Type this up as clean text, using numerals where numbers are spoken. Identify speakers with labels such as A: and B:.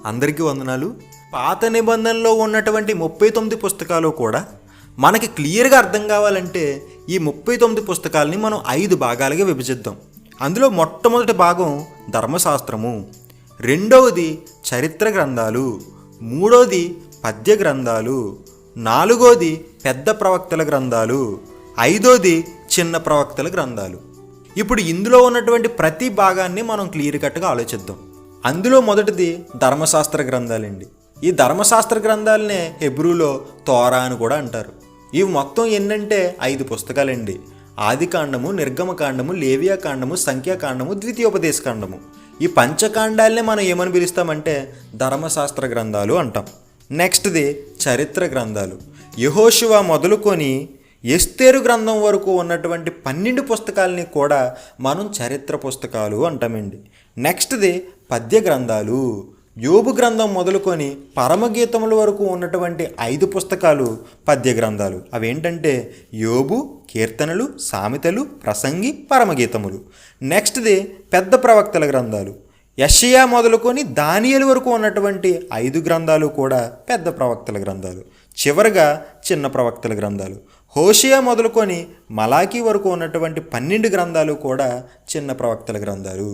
A: అందరికీ వందనాలు. పాత నిబంధనలో ఉన్నటువంటి 39 పుస్తకాలు కూడా మనకి క్లియర్గా అర్థం కావాలంటే ఈ 39 పుస్తకాలని మనం 5 భాగాలుగా విభజిద్దాం. అందులో మొట్టమొదటి భాగం ధర్మశాస్త్రము, రెండవది చరిత్ర గ్రంథాలు, మూడవది పద్య గ్రంథాలు, నాలుగోది పెద్ద ప్రవక్తల గ్రంథాలు, ఐదోది చిన్న ప్రవక్తల గ్రంథాలు. ఇప్పుడు ఇందులో ఉన్నటువంటి ప్రతి భాగాన్ని మనం క్లియర్ కట్గా ఆలోచిద్దాం. అందులో మొదటిది ధర్మశాస్త్ర గ్రంథాలండి. ఈ ధర్మశాస్త్ర గ్రంథాలనే హెబ్రూలో తోరా అని కూడా అంటారు. ఇవి మొత్తం ఎన్నంటే 5 పుస్తకాలండి. ఆదికాండము, నిర్గమకాండము, లేవియాకాండము, సంఖ్యాకాండము, ద్వితీయోపదేశకాండము. ఈ పంచకాండాలనే మనం ఏమని పిలుస్తామంటే ధర్మశాస్త్ర గ్రంథాలు అంటాం. నెక్స్ట్ది చరిత్ర గ్రంథాలు. యెహోషువ మొదలుకొని ఎస్తేరు గ్రంథం వరకు ఉన్నటువంటి 12 పుస్తకాలని కూడా మనం చరిత్ర పుస్తకాలు అంటామండి. నెక్స్ట్ది పద్య గ్రంథాలు. యోబు గ్రంథం మొదలుకొని పరమగీతముల వరకు ఉన్నటువంటి 5 పుస్తకాలు పద్య గ్రంథాలు. అవేంటంటే యోబు, కీర్తనలు, సామెతలు, ప్రసంగి, పరమగీతములు. నెక్స్ట్ది పెద్ద ప్రవక్తల గ్రంథాలు. యెషయా మొదలుకొని దానియేలు వరకు ఉన్నటువంటి 5 గ్రంథాలు కూడా పెద్ద ప్రవక్తల గ్రంథాలు. చివరగా చిన్న ప్రవక్తల గ్రంథాలు. హోషేయ మొదలుకొని మలాకీ వరకు ఉన్నటువంటి 12 గ్రంథాలు కూడా చిన్న ప్రవక్తల గ్రంథాలు.